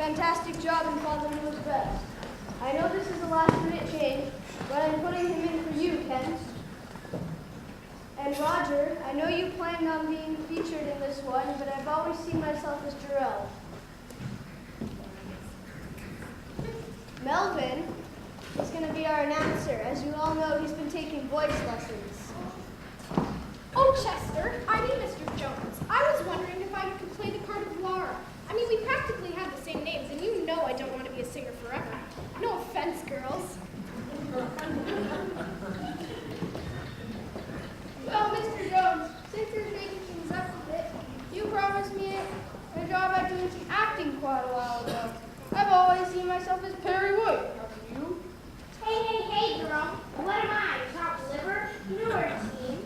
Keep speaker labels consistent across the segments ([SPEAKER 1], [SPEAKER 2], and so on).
[SPEAKER 1] fantastic job and Father knows best. I know this is a last-minute change, but I'm putting him in for you, Kent. And Roger, I know you planned on being featured in this one, but I've always seen myself as Jarrell. Melvin is going to be our announcer. As you all know, he's been taking voice lessons.
[SPEAKER 2] Oh, Chester, I mean Mr. Jones. I was wondering if I could play the part of Laura. I mean, we practically have the same names, and you know I don't want to be a singer forever. No offense, girls.
[SPEAKER 1] Well, Mr. Jones, since you're making things up a bit, you promised me a job at doing some acting quite a while ago. I've always seen myself as Perry White. Have you?
[SPEAKER 3] Hey, girl. What am I? Top liver? You know our team.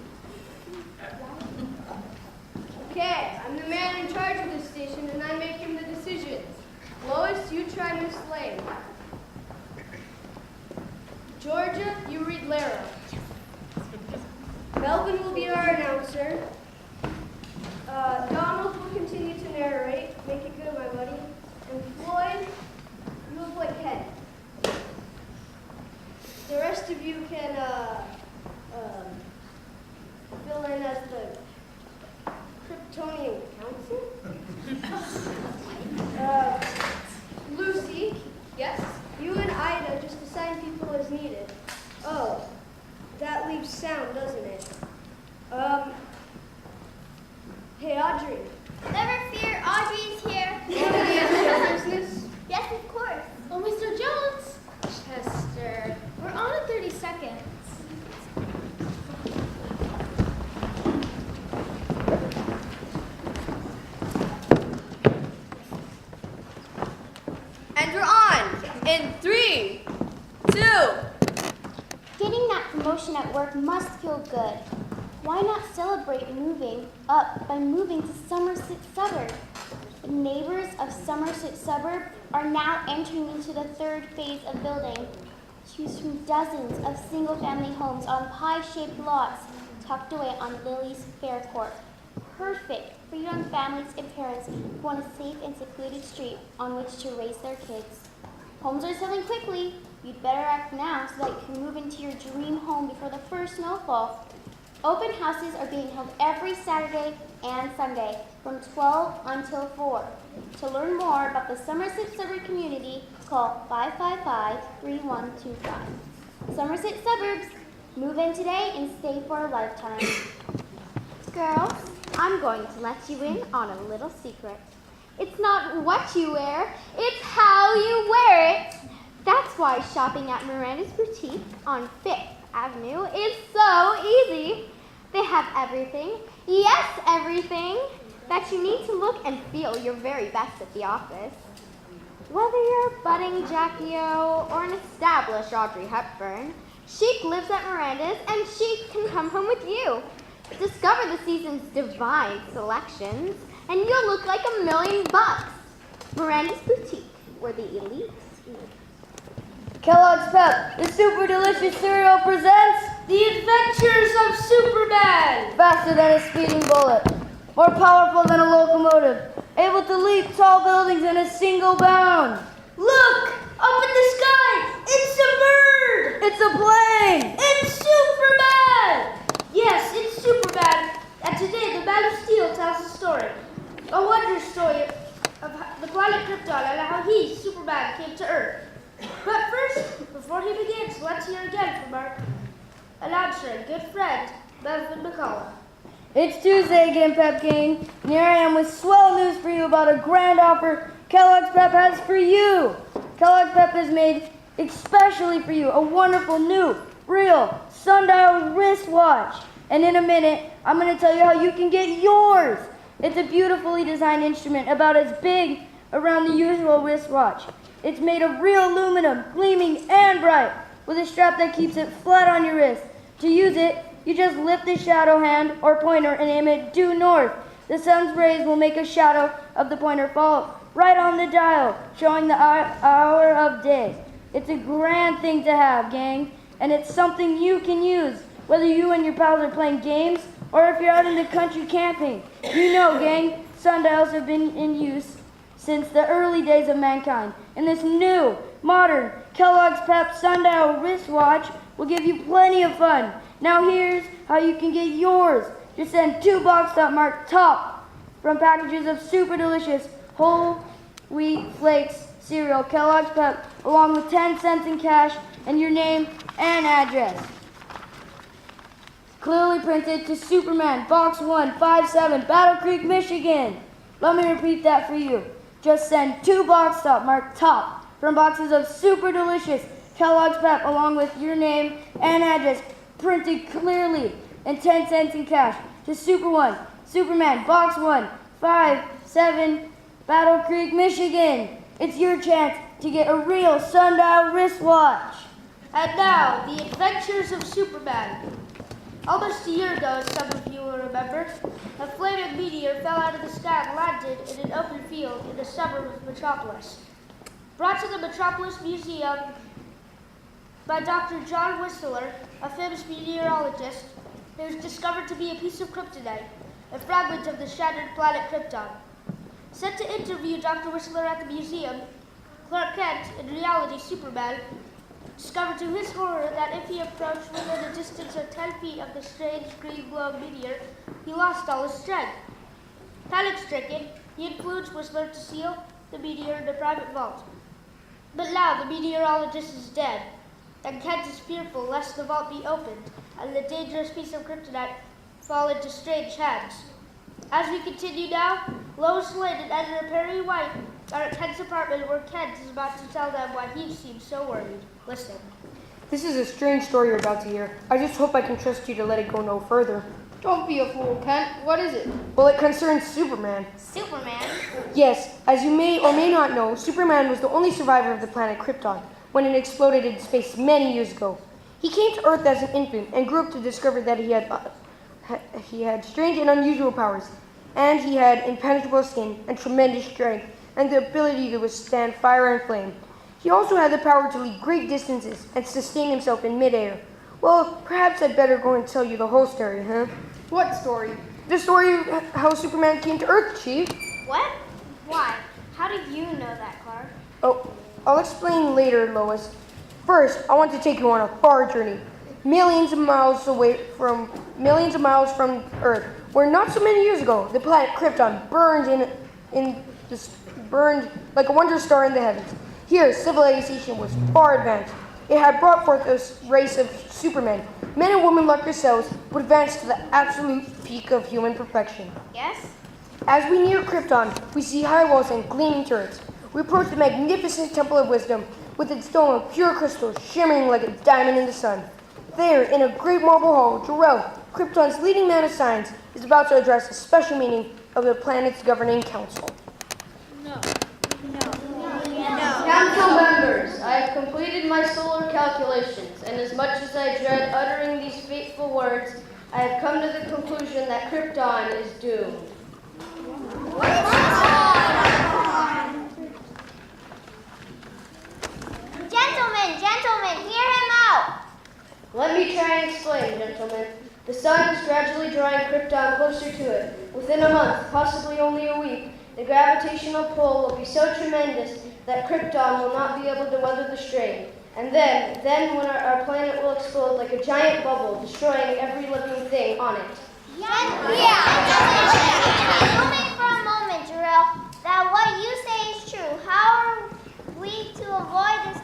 [SPEAKER 1] Okay, I'm the man in charge of this station, and I'm making the decisions. Lois, you try Miss Lane. Georgia, you read Lara. Melvin will be our announcer. Donald will continue to narrate. Make it good, my buddy. And Floyd, you will play Ken. The rest of you can fill in as the Kryptonian Council. Lucy, yes? You and Ida just assign people as needed. Oh, that leaves sound, doesn't it? Hey, Audrey.
[SPEAKER 3] Never fear, Audrey's here.
[SPEAKER 1] Business?
[SPEAKER 3] Yes, of course.
[SPEAKER 2] Oh, Mr. Jones. Chester, we're on in 30 seconds.
[SPEAKER 4] And we're on in 3, 2.
[SPEAKER 3] Getting that promotion at work must feel good. Why not celebrate moving up by moving to Somerset Suburb? The neighbors of Somerset Suburb are now entering into the third phase of building. Choose from dozens of single-family homes on pie-shaped lots tucked away on Lily's Fair Court. Perfect for young families and parents who want a safe and secluded street on which to raise their kids. Homes are selling quickly. You'd better act now so that you can move into your dream home before the first snowfall. Open houses are being held every Saturday and Sunday from 12 until 4. To learn more about the Somerset Suburb community, call 555-3125. Somerset Suburbs, move in today and stay for a lifetime. Girls, I'm going to let you in on a little secret. It's not what you wear, it's how you wear it. That's why shopping at Miranda's Boutique on 5th Avenue is so easy. They have everything, yes, everything, that you need to look and feel your very best at the office. Whether you're a budding Jackie O or an established Audrey Hepburn, chic lives at Miranda's and chic can come home with you. Discover the season's divine selections and you'll look like $1,000,000. Miranda's Boutique, where the elites eat.
[SPEAKER 4] Kellogg's Pep, the super delicious cereal presents
[SPEAKER 1] The Adventures of Superman!
[SPEAKER 4] faster than a speeding bullet, more powerful than a locomotive, able to leap tall buildings in a single bound.
[SPEAKER 1] Look! Up in the sky! It's a bird!
[SPEAKER 4] It's a plane!
[SPEAKER 1] It's Superman! Yes, it's Superman. And today, the Man of Steel tells a story. A wondrous story of the planet Krypton and how he, Superman, came to Earth. But first, before he begins, let's hear again from our announcer and good friend, Melvin McCullough.
[SPEAKER 4] It's Tuesday again, Pep Gang, and here I am with swell news for you about a grand offer Kellogg's Pep has for you. Kellogg's Pep has made especially for you a wonderful new, real, sundial wristwatch. And in a minute, I'm going to tell you how you can get yours. It's a beautifully designed instrument about as big around the usual wristwatch. It's made of real aluminum, gleaming and bright, with a strap that keeps it flat on your wrist. To use it, you just lift the shadow hand or pointer and aim it due north. The sun's rays will make a shadow of the pointer fall right on the dial, showing the hour of day. It's a grand thing to have, gang, and it's something you can use, whether you and your pals are playing games or if you're out in the country camping. You know, gang, sundials have been in use since the early days of mankind. And this new, modern Kellogg's Pep sundial wristwatch will give you plenty of fun. Now here's how you can get yours. Just send 2 boxed up marked top from packages of super delicious whole wheat flakes cereal Kellogg's Pep along with 10 cents in cash and your name and address. Clearly printed to Superman, Box 157, Battle Creek, Michigan. Let me repeat that for you. Just send 2 boxed up marked top from boxes of super delicious Kellogg's Pep along with your name and address printed clearly and 10 cents in cash to Superman, Box 157, Battle Creek, Michigan. It's your chance to get a real sundial wristwatch.
[SPEAKER 1] And now, the adventures of Superman. Almost a year ago, as some of you will remember, a flaming meteor fell out of the sky and landed in an open field in the suburb of Metropolis. Brought to the Metropolis Museum by Dr. John Whistler, a famous meteorologist, it was discovered to be a piece of kryptonite, a fragment of the shattered planet Krypton. Sent to interview Dr. Whistler at the museum, Clark Kent, in reality Superman, discovered to his horror that if he approached within a distance of 10 feet of the strange green glow meteor, he lost all his strength. Panic-stricken, he influenced Whistler to seal the meteor in a private vault. But now the meteorologist is dead, and Kent is fearful lest the vault be opened and the dangerous piece of kryptonite fall into strange hands. As we continue now, Lois Lane and editor Perry White are at Kent's apartment where Kent is about to tell them why he seems so worried. Listen.
[SPEAKER 5] This is a strange story you're about to hear. I just hope I can trust you to let it go no further.
[SPEAKER 6] Don't be a fool, Kent. What is it?
[SPEAKER 5] Well, it concerns Superman.
[SPEAKER 3] Superman?
[SPEAKER 5] Yes, as you may or may not know, Superman was the only survivor of the planet Krypton when it exploded in space many years ago. He came to Earth as an infant and grew up to discover that he had strange and unusual powers, and he had impenetrable skin and tremendous strength and the ability to withstand fire and flame. He also had the power to leap great distances and sustain himself in midair. Well, perhaps I'd better go and tell you the whole story, huh?
[SPEAKER 6] What story?
[SPEAKER 5] The story of how Superman came to Earth, Chief.
[SPEAKER 3] What? Why? How do you know that, Clark?
[SPEAKER 5] Oh, I'll explain later, Lois. First, I want to take you on a far journey, millions of miles from Earth, where not so many years ago, the planet Krypton burned like a wonder star in the heavens. Here, civilization was far advanced. It had brought forth a race of supermen. Men and women like yourselves would advance to the absolute peak of human perfection.
[SPEAKER 3] Yes?
[SPEAKER 5] As we near Krypton, we see high walls and gleaming turrets. We approach the magnificent Temple of Wisdom with its dome of pure crystal shimmering like a diamond in the sun. There, in a great marble hall, Jor-El, Krypton's leading man of science, is about to address a special meeting of the planet's governing council.
[SPEAKER 4] Council members, I have completed my solar calculations, and as much as I dread uttering these fateful words, I have come to the conclusion that Krypton is doomed.
[SPEAKER 3] Gentlemen, hear him out!
[SPEAKER 4] Let me try and explain, gentlemen. The sun is gradually drawing Krypton closer to it. Within a month, possibly only a week, the gravitational pull will be so tremendous that Krypton will not be able to weather the strain. And then when our planet will explode like a giant bubble, destroying every living thing on it.
[SPEAKER 3] Assuming for a moment, Jor-El, that what you say is true, how are we to avoid this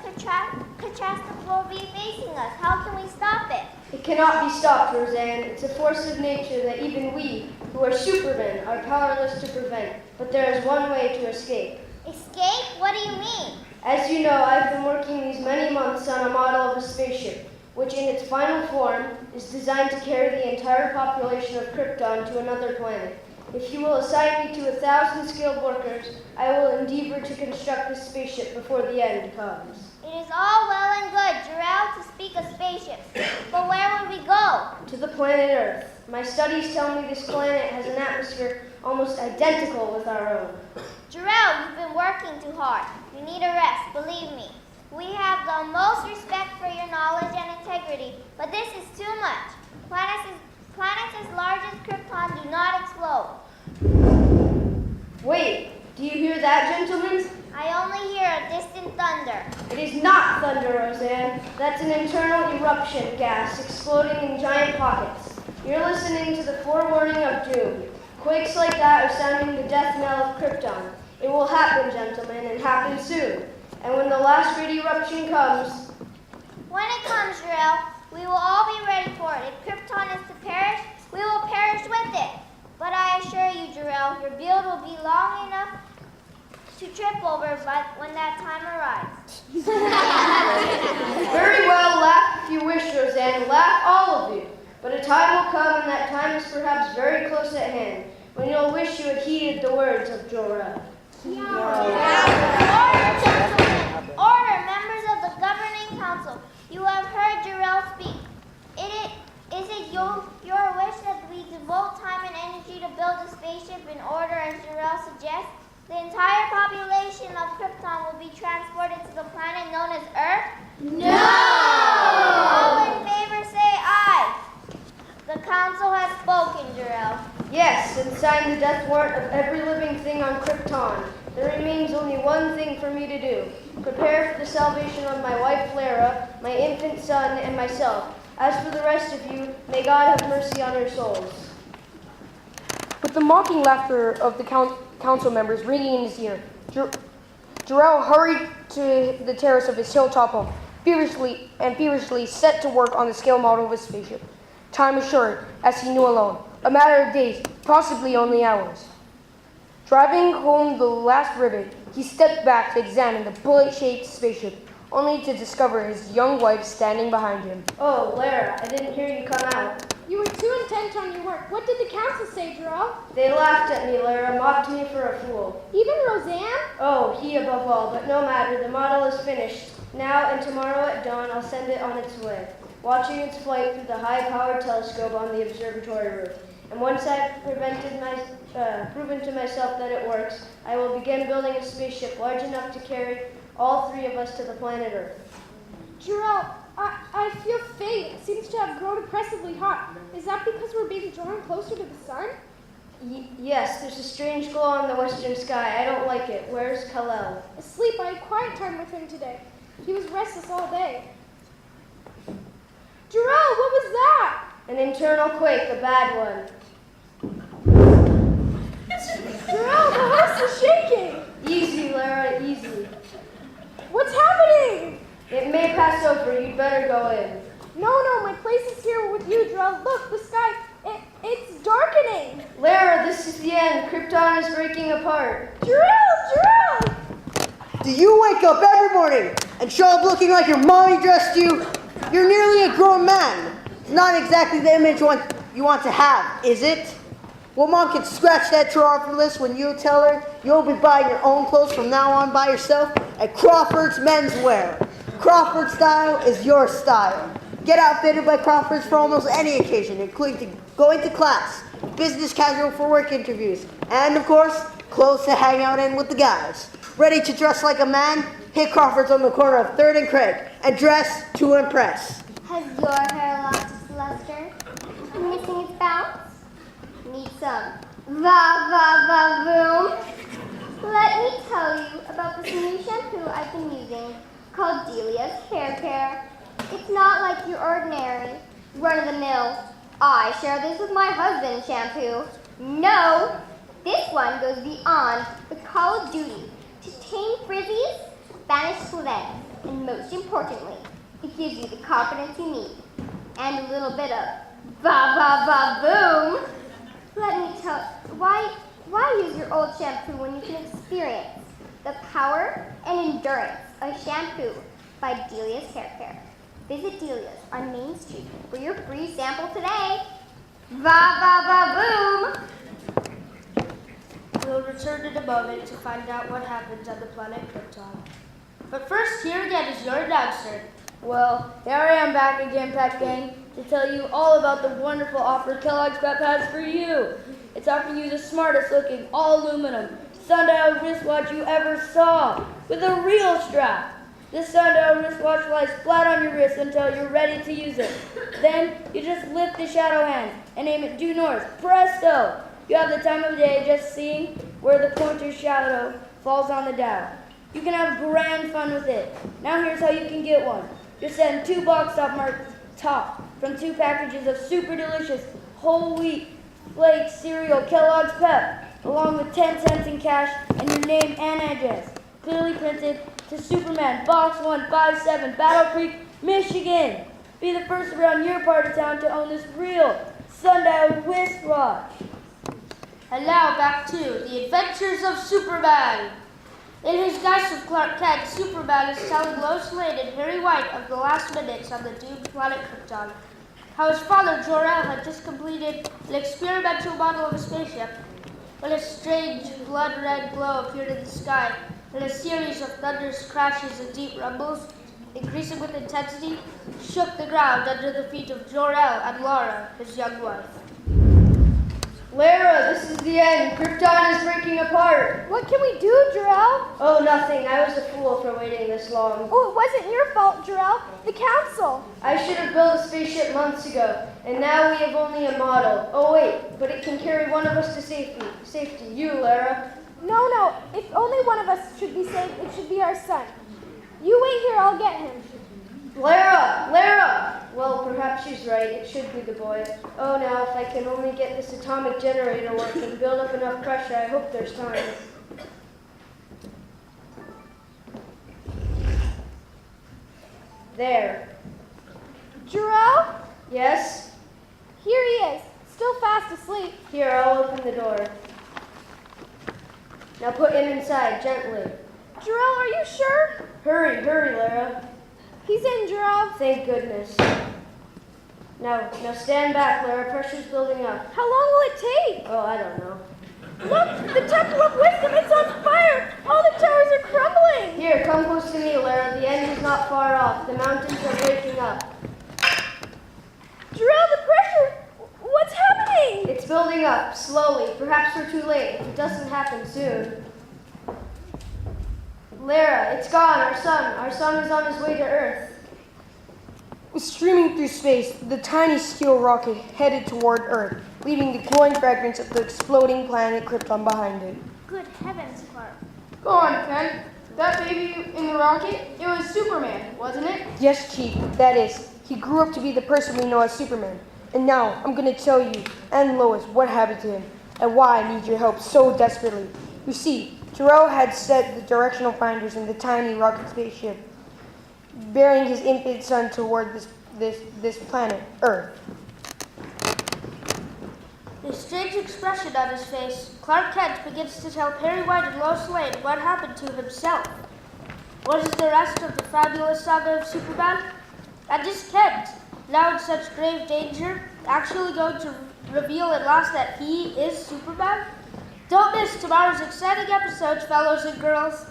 [SPEAKER 3] catastrophe facing us? How can we stop it?
[SPEAKER 4] It cannot be stopped, Roseanne. It's a force of nature that even we, who are supermen, are powerless to prevent. But there is one way to escape.
[SPEAKER 3] Escape? What do you mean?
[SPEAKER 4] As you know, I've been working these many months on a model of a spaceship, which in its final form is designed to carry the entire population of Krypton to another planet. If you will assign me to 1,000 skilled workers, I will endeavor to construct this spaceship before the end comes.
[SPEAKER 3] It is all well and good, Jor-El, to speak of spaceships, but where would we go?
[SPEAKER 4] To the planet Earth. My studies tell me this planet has an atmosphere almost identical with our own.
[SPEAKER 3] Jor-El, you've been working too hard. You need a rest, believe me. We have the most respect for your knowledge and integrity, but this is too much. Planets as large as Krypton do not explode.
[SPEAKER 4] Wait, Do you hear that, gentlemen?
[SPEAKER 3] I only hear a distant thunder.
[SPEAKER 4] It is not thunder, Roseanne. That's an internal eruption gas exploding in giant pockets. You're listening to the forewarning of doom. Quakes like that are sounding the death knell of Krypton. It will happen, gentlemen, and happen soon. And when the last great eruption comes...
[SPEAKER 3] When it comes, Jarrell, we will all be ready for it. If Krypton is to perish, we will perish with it. But I assure you, Jarrell, your build will be long enough to trip over when that time arrives.
[SPEAKER 4] Very well, laugh if you wish, Roseanne. Laugh, all of you. But a time will come, and that time is perhaps very close at hand, when you'll wish you had heeded the words of Jor-El.
[SPEAKER 3] Order, gentlemen! Order, members of the governing council. You have heard Jarrell speak. Is it your wish that we devote time and energy to build a spaceship in order as Jarrell suggests? The entire population of Krypton will be transported to the planet known as Earth? No! All in favor say aye. The council has spoken, Jarrell.
[SPEAKER 4] Yes, and sign the death warrant of every living thing on Krypton. There remains only one thing for me to do. Prepare for the salvation of my wife Lara, my infant son, and myself. As for the rest of you, may God have mercy on your souls.
[SPEAKER 5] With the mocking laughter of the council members ringing in his ear, Jor-El hurried to the terrace of his hilltop home, feverishly set to work on the scale model of his spaceship. Time was short, as he knew alone, a matter of days, possibly only hours. Driving home the last ribbon, he stepped back to examine the bullet-shaped spaceship, only to discover his young wife standing behind him.
[SPEAKER 4] Oh, Lara, I didn't hear you come out.
[SPEAKER 2] You were too intent on your work. What did the council say, Jarrell?
[SPEAKER 4] They laughed at me, Lara, mocked me for a fool.
[SPEAKER 2] Even Roseanne?
[SPEAKER 4] Oh, he above all, but no matter, the model is finished. Now and tomorrow at dawn, I'll send it on its way, watching its flight through the high-powered telescope on the observatory roof. And once I've proven to myself that it works, I will begin building a spaceship large enough to carry all three of us to the planet Earth.
[SPEAKER 2] Jarrell, I feel faint. It seems to have grown oppressively hot. Is that because we're being drawn closer to the sun?
[SPEAKER 4] Yes, there's a strange glow on the western sky. I don't like it. Where's Kal-El?
[SPEAKER 2] Asleep. I had quiet time with him today. He was restless all day. Jarrell, what was that?
[SPEAKER 4] An internal quake, a bad one.
[SPEAKER 2] Jarrell, the house is shaking.
[SPEAKER 4] Easy, Lara, easy.
[SPEAKER 2] What's happening?
[SPEAKER 4] It may pass over. You'd better go in.
[SPEAKER 2] No, my place is here with you, Jarrell. Look, the sky, it's darkening.
[SPEAKER 4] Lara, this is the end. Krypton is breaking apart.
[SPEAKER 2] Jarrell!
[SPEAKER 7] Do you wake up every morning and show up looking like your mommy dressed you? You're nearly a grown man. It's not exactly the image you want to have, is it? Well, Mom can scratch that drawer off your list when you tell her you'll be buying your own clothes from now on by yourself at Crawford's Menswear. Crawford style is your style. Get outfitted by Crawford's for almost any occasion, including going to class, business casual for work interviews, and of course, clothes to hang out in with the guys. Ready to dress like a man? Hit Crawford's on the corner of 3rd and Craig and dress to impress.
[SPEAKER 3] Has your hair lost its luster? Missing its bounce? Need some va-va-va-boom? Let me tell you about this new shampoo I've been using called Delia's Hair Care. It's not like your ordinary, run-of-the-mill, I share this with my husband shampoo. No, this one goes beyond the call of duty to tame frizzies, banish phlegm, and most importantly, it gives you the confidence you need and a little bit of va-va-va-boom. Let me tell why use your old shampoo when you can experience the power and endurance of shampoo by Delia's Hair Care. Visit Delia's on Main Street for your free sample today. Va-va-va-boom!
[SPEAKER 1] We'll return in a moment to find out what happens on the planet Krypton. But first, here again is your announcer.
[SPEAKER 4] Well, here I am back again, Pep Gang, to tell you all about the wonderful offer Kellogg's Pep has for you. It's offering you the smartest looking all-aluminum sundial wristwatch you ever saw, with a real strap. This sundial wristwatch lies flat on your wrist until you're ready to use it. Then, you just lift the shadow hand and aim it due north. Presto! You have the time of day just seeing where the pointer's shadow falls on the dial. You can have grand fun with it. Now here's how you can get one. Just send 2 box top marked top from 2 packages of super delicious whole wheat flake cereal Kellogg's Pep, along with 10 cents in cash and your name and address, clearly printed to Superman, Box 157, Battle Creek, Michigan. Be the first around your part of town to own this real sundial wristwatch.
[SPEAKER 1] And now back to The Adventures of Superman. In his guise of Clark Kent, Superman is telling Lois Lane and Harry White of the last minutes on the doomed planet Krypton. How his father, Jor-El, had just completed an experimental model of a spaceship when a strange blood-red glow appeared in the sky, and a series of thunderous crashes and deep rumbles, increasing with intensity, shook the ground under the feet of Jor-El and Lara, his young wife.
[SPEAKER 4] Lara, this is the end. Krypton is breaking apart.
[SPEAKER 2] What can we do, Jor-El?
[SPEAKER 4] Oh, nothing. I was a fool for waiting this long.
[SPEAKER 2] Oh, it wasn't your fault, Jor-El. The council.
[SPEAKER 4] I should have built a spaceship months ago, and now we have only a model. Oh, wait, but it can carry one of us to safety. Safety, you, Lara.
[SPEAKER 2] No. If only one of us should be safe, it should be our son. You wait here, I'll get him.
[SPEAKER 4] Lara! Well, perhaps she's right. It should be the boy. Oh, now, if I can only get this atomic generator working and build up enough pressure, I hope there's time. There.
[SPEAKER 2] Jor-El?
[SPEAKER 4] Yes?
[SPEAKER 2] Here he is, still fast asleep.
[SPEAKER 4] Here, I'll open the door. Now put him inside, gently.
[SPEAKER 2] Jor-El, are you sure?
[SPEAKER 4] Hurry, Lara.
[SPEAKER 2] He's in, Jor-El.
[SPEAKER 4] Thank goodness. Now stand back, Lara. Pressure's building up.
[SPEAKER 2] How long will it take?
[SPEAKER 4] Oh, I don't know.
[SPEAKER 2] Look, the Temple of Wisdom, it's on fire. All the towers are crumbling.
[SPEAKER 4] Here, come close to me, Lara. The end is not far off. The mountains are breaking up.
[SPEAKER 2] Jor-El, the pressure. What's happening?
[SPEAKER 4] It's building up, slowly. Perhaps we're too late. If it doesn't happen soon. Lara, it's gone. Our son is on his way to Earth.
[SPEAKER 5] Streaming through space, the tiny steel rocket headed toward Earth, leaving the glowing fragrance of the exploding planet Krypton behind it.
[SPEAKER 3] Good heavens, Clark.
[SPEAKER 6] Go on, Ken. That baby in the rocket, it was Superman, wasn't it?
[SPEAKER 5] Yes, Chief, that is. He grew up to be the person we know as Superman. And now, I'm going to tell you and Lois what happened to him and why I need your help so desperately. You see, Jor-El had set the directional finders in the tiny rocket spaceship, bearing his infant son toward this planet, Earth.
[SPEAKER 1] With a strange expression on his face, Clark Kent begins to tell Perry White and Lois Lane what happened to himself. What is the rest of the fabulous saga of Superman? And is Kent, now in such grave danger, actually going to reveal at last that he is Superman? Don't miss tomorrow's exciting episodes, fellows and girls.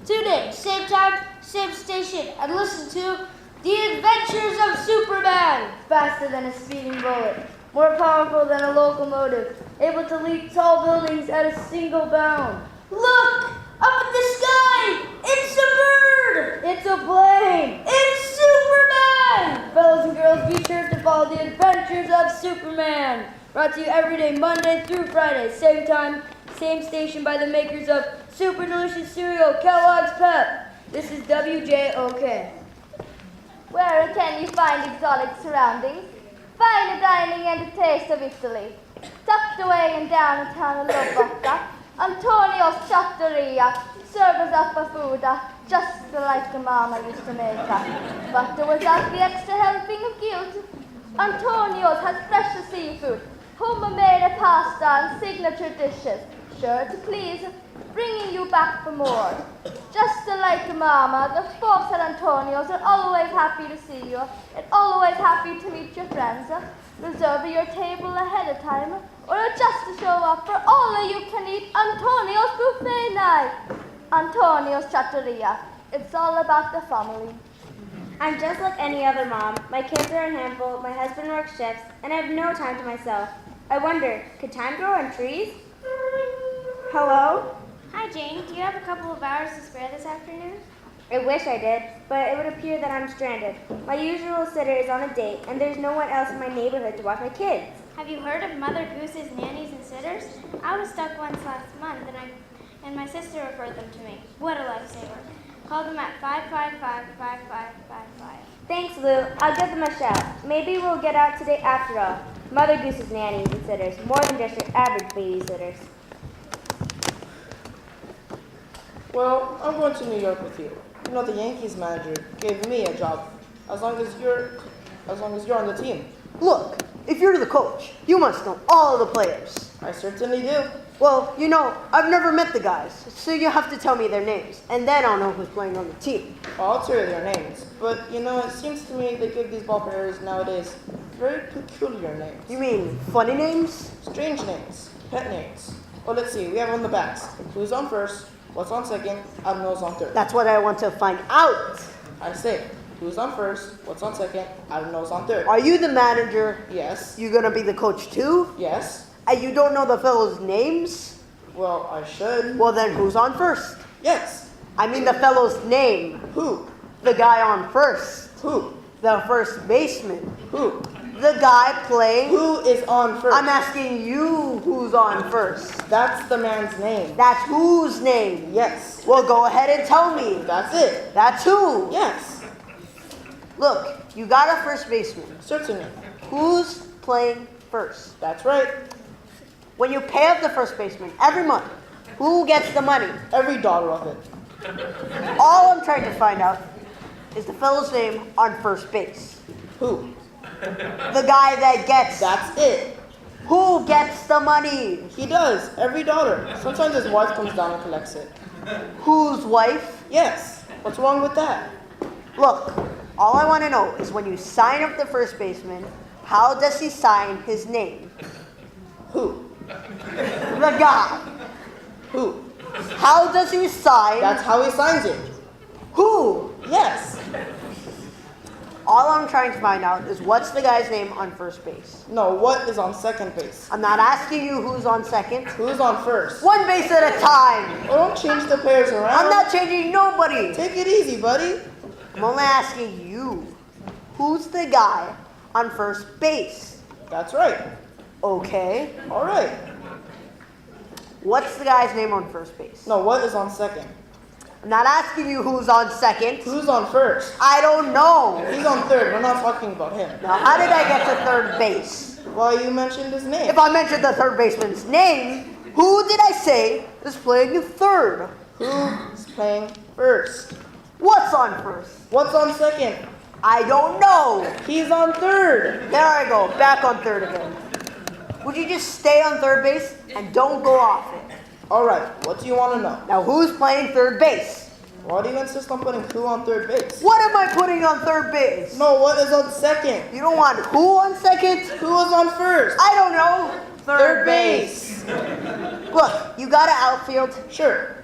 [SPEAKER 1] Tune in, same time, same station, and listen to The Adventures of Superman.
[SPEAKER 4] Faster than a speeding bullet, more powerful than a locomotive, able to leap tall buildings at a single bound.
[SPEAKER 1] Look! Up in the sky! It's a bird!
[SPEAKER 4] It's a plane!
[SPEAKER 1] It's Superman!
[SPEAKER 4] Fellows and girls, be sure to follow The Adventures of Superman. Brought to you every day, Monday through Friday, same time, same station, by the makers of super delicious cereal, Kellogg's Pep. This is WJOK.
[SPEAKER 3] Where can you find exotic surroundings? Fine dining and a taste of Italy. Tucked away in downtown Lubbock, Antonio's Trattoria serves up a food just like the mama used to make her, but without the extra helping of guilt. Antonio's has fresh seafood, homemade pasta and signature dishes, sure to please, bringing you back for more. Just like Mama, the folks at Antonio's are always happy to see you and always happy to meet your friends. Reserve your table ahead of time or just to show up for all you can eat Antonio's buffet night. Antonio's Trattoria. It's all about the family.
[SPEAKER 8] I'm just like any other mom. My kids are a handful, my husband works shifts, and I have no time to myself. I wonder, could time grow on trees? Hello?
[SPEAKER 3] Hi, Jane. Do you have a couple of hours to spare this afternoon?
[SPEAKER 8] I wish I did, but it would appear that I'm stranded. My usual sitter is on a date, and there's no one else in my neighborhood to watch my kids.
[SPEAKER 3] Have you heard of Mother Goose's nannies and sitters? I was stuck once last month, and my sister referred them to me. What a lifesaver. Call them at 555-5555.
[SPEAKER 8] Thanks, Lou. I'll give them a shout. Maybe we'll get out today after all. Mother Goose's nannies and sitters, more than just your average babysitters.
[SPEAKER 9] Well, I'm going to New York with you. You know, the Yankees manager gave me a job as long as you're on the team.
[SPEAKER 7] Look, if you're the coach, you must know all of the players.
[SPEAKER 9] I certainly do.
[SPEAKER 7] Well, you know, I've never met the guys, so you have to tell me their names, and then I'll know who's playing on the team.
[SPEAKER 9] I'll tell you their names, but you know, it seems to me they give these ball players nowadays very peculiar names.
[SPEAKER 7] You mean funny names?
[SPEAKER 9] Strange names, pet names. Well, let's see, we have on the backs. Who's on first? What's on second? I don't know who's on third.
[SPEAKER 7] That's what I want to find out.
[SPEAKER 9] I say, who's on first? What's on second? I don't know who's on third.
[SPEAKER 7] Are you the manager?
[SPEAKER 9] Yes.
[SPEAKER 7] You gonna be the coach too?
[SPEAKER 9] Yes.
[SPEAKER 7] And you don't know the fellows' names?
[SPEAKER 9] Well, I should.
[SPEAKER 7] Well, then who's on first?
[SPEAKER 9] Yes.
[SPEAKER 7] I mean the fellow's name.
[SPEAKER 9] Who?
[SPEAKER 7] The guy on first.
[SPEAKER 9] Who?
[SPEAKER 7] The first baseman.
[SPEAKER 9] Who?
[SPEAKER 7] The guy playing.
[SPEAKER 9] Who is on first?
[SPEAKER 7] I'm asking you who's on first.
[SPEAKER 9] That's the man's name.
[SPEAKER 7] That's whose name?
[SPEAKER 9] Yes.
[SPEAKER 7] Well, go ahead and tell me.
[SPEAKER 9] That's it.
[SPEAKER 7] That's who?
[SPEAKER 9] Yes.
[SPEAKER 7] Look, you got a first baseman.
[SPEAKER 9] Certainly.
[SPEAKER 7] Who's playing first?
[SPEAKER 9] That's right.
[SPEAKER 7] When you pay up the first baseman every month, who gets the money?
[SPEAKER 9] Every dollar of it.
[SPEAKER 7] All I'm trying to find out is the fellow's name on first base.
[SPEAKER 9] Who?
[SPEAKER 7] The guy that gets.
[SPEAKER 9] That's it.
[SPEAKER 7] Who gets the money?
[SPEAKER 9] He does. Every dollar. Sometimes his wife comes down and collects it.
[SPEAKER 7] Whose wife?
[SPEAKER 9] Yes. What's wrong with that?
[SPEAKER 7] Look, all I want to know is when you sign up the first baseman, how does he sign his name?
[SPEAKER 9] Who?
[SPEAKER 7] The guy.
[SPEAKER 9] Who?
[SPEAKER 7] How does he sign?
[SPEAKER 9] That's how he signs it.
[SPEAKER 7] Who?
[SPEAKER 9] Yes.
[SPEAKER 7] All I'm trying to find out is what's the guy's name on first base.
[SPEAKER 9] No, what is on second base?
[SPEAKER 7] I'm not asking you who's on second.
[SPEAKER 9] Who's on first?
[SPEAKER 7] One base at a time.
[SPEAKER 9] Oh, don't change the players around.
[SPEAKER 7] I'm not changing nobody.
[SPEAKER 9] Take it easy, buddy.
[SPEAKER 7] I'm only asking you. Who's the guy on first base?
[SPEAKER 9] That's right.
[SPEAKER 7] Okay.
[SPEAKER 9] All right.
[SPEAKER 7] What's the guy's name on first base?
[SPEAKER 9] No, what is on second?
[SPEAKER 7] I'm not asking you who's on second.
[SPEAKER 9] Who's on first?
[SPEAKER 7] I don't know.
[SPEAKER 9] He's on third. We're not talking about him.
[SPEAKER 7] Now, how did I get to third base?
[SPEAKER 9] Well, you mentioned his name.
[SPEAKER 7] If I mentioned the third baseman's name, who did I say is playing third?
[SPEAKER 9] Who's playing first?
[SPEAKER 7] What's on first?
[SPEAKER 9] What's on second?
[SPEAKER 7] I don't know.
[SPEAKER 9] He's on third.
[SPEAKER 7] There I go, back on third again. Would you just stay on third base and don't go off it?
[SPEAKER 9] All right, what do you want to know?
[SPEAKER 7] Now, who's playing third base?
[SPEAKER 9] Why do you insist on putting who on third base?
[SPEAKER 7] What am I putting on third base?
[SPEAKER 9] No, what is on second?
[SPEAKER 7] You don't want who on second?
[SPEAKER 9] Who is on first?
[SPEAKER 7] I don't know.
[SPEAKER 9] Third base.
[SPEAKER 7] Look, you got an outfield.
[SPEAKER 9] Sure.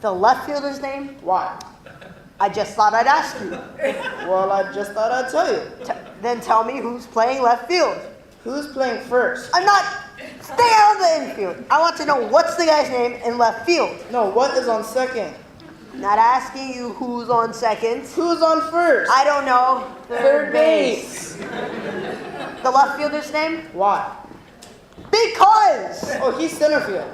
[SPEAKER 7] The left fielder's name?
[SPEAKER 9] Why?
[SPEAKER 7] I just thought I'd ask you.
[SPEAKER 9] Well, I just thought I'd tell you.
[SPEAKER 7] Then tell me who's playing left field.
[SPEAKER 9] Who's playing first?
[SPEAKER 7] I'm not. Stay out of the infield. I want to know what's the guy's name in left field.
[SPEAKER 9] No, what is on second?
[SPEAKER 7] Not asking you who's on second.
[SPEAKER 9] Who's on first?
[SPEAKER 7] I don't know.
[SPEAKER 9] Third base.
[SPEAKER 7] The left fielder's name?
[SPEAKER 9] Why?
[SPEAKER 7] Because.
[SPEAKER 9] Oh, he's center field.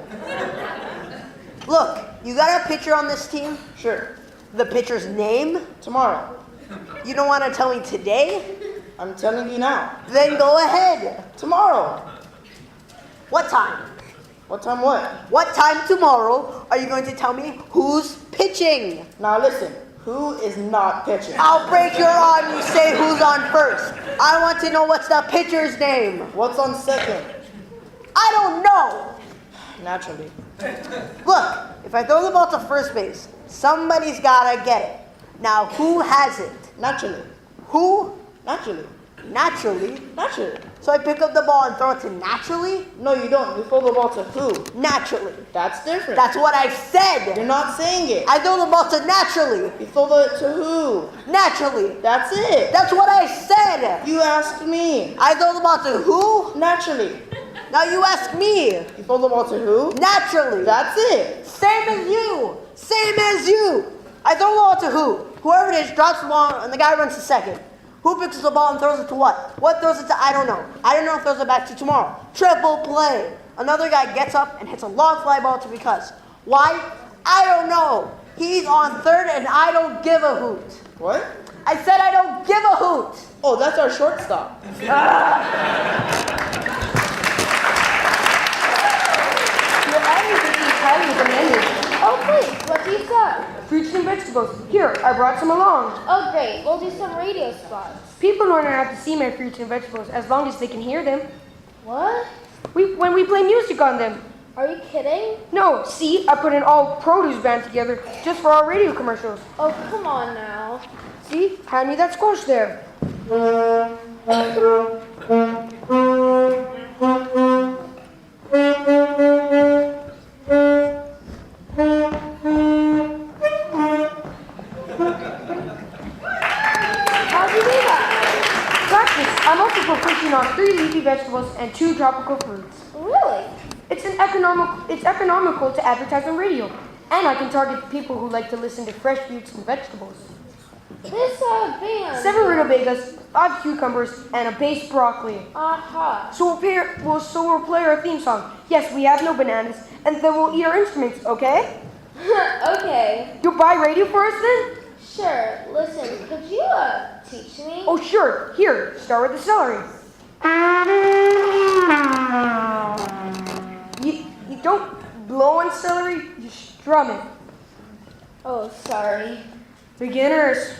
[SPEAKER 7] Look, you got a pitcher on this team?
[SPEAKER 9] Sure.
[SPEAKER 7] The pitcher's name?
[SPEAKER 9] Tomorrow.
[SPEAKER 7] You don't want to tell me today?
[SPEAKER 9] I'm telling you now.
[SPEAKER 7] Then go ahead.
[SPEAKER 9] Tomorrow.
[SPEAKER 7] What time?
[SPEAKER 9] What time what?
[SPEAKER 7] What time tomorrow are you going to tell me who's pitching?
[SPEAKER 9] Now listen, who is not pitching?
[SPEAKER 7] I'll break your arm, you say who's on first. I want to know what's the pitcher's name.
[SPEAKER 9] What's on second?
[SPEAKER 7] I don't know.
[SPEAKER 9] Naturally.
[SPEAKER 7] Look, if I throw the ball to first base, somebody's got to get it. Now, who has it?
[SPEAKER 9] Naturally.
[SPEAKER 7] Who?
[SPEAKER 9] Naturally.
[SPEAKER 7] Naturally.
[SPEAKER 9] Naturally.
[SPEAKER 7] So I pick up the ball and throw it to naturally?
[SPEAKER 9] No, you don't. You throw the ball to who?
[SPEAKER 7] Naturally.
[SPEAKER 9] That's different.
[SPEAKER 7] That's what I said.
[SPEAKER 9] You're not saying it.
[SPEAKER 7] I throw the ball to naturally.
[SPEAKER 9] You throw it to who?
[SPEAKER 7] Naturally.
[SPEAKER 9] That's it.
[SPEAKER 7] That's what I said.
[SPEAKER 9] You asked me.
[SPEAKER 7] I throw the ball to who?
[SPEAKER 9] Naturally.
[SPEAKER 7] Now you ask me.
[SPEAKER 9] You throw the ball to who?
[SPEAKER 7] Naturally.
[SPEAKER 9] That's it.
[SPEAKER 7] Same as you. Same as you. I throw the ball to who? Whoever it is drops the ball and the guy runs to second. Who picks up the ball and throws it to what? What throws it to I don't know. I don't know throws it back to tomorrow. Triple play. Another guy gets up and hits a long fly ball to because. Why? I don't know. He's on third and I don't give a hoot.
[SPEAKER 9] What?
[SPEAKER 7] I said I don't give a hoot.
[SPEAKER 9] Oh, that's our shortstop.
[SPEAKER 5] Your items are highly recommended.
[SPEAKER 1] Oh, please, what do you sell?
[SPEAKER 5] Fruits and vegetables. Here, I brought some along.
[SPEAKER 1] Oh, great. We'll do some radio spots.
[SPEAKER 5] People don't have to see my fruits and vegetables as long as they can hear them.
[SPEAKER 1] What?
[SPEAKER 5] When we play music on them.
[SPEAKER 1] Are you kidding?
[SPEAKER 5] No, see, I put an all produce band together just for our radio commercials.
[SPEAKER 1] Oh, come on now.
[SPEAKER 5] See, hand me that squash there.
[SPEAKER 1] How'd you do that?
[SPEAKER 5] Practice. I'm also proficient on 3 leafy vegetables and 2 tropical fruits.
[SPEAKER 1] Really?
[SPEAKER 5] It's economical to advertise on radio, and I can target people who like to listen to fresh fruits and vegetables.
[SPEAKER 1] This band.
[SPEAKER 5] 7 rutabagas, 5 cucumbers, and a base broccoli.
[SPEAKER 1] Aha.
[SPEAKER 5] So we'll play our theme song. Yes, we have no bananas, and then we'll eat our instruments. Okay?
[SPEAKER 1] Okay.
[SPEAKER 5] You'll buy radio for us then?
[SPEAKER 1] Sure. Listen, could you teach me?
[SPEAKER 5] Oh, sure. Here, start with the celery. You don't blow on celery, you strum it.
[SPEAKER 1] Oh, sorry.
[SPEAKER 5] Beginners.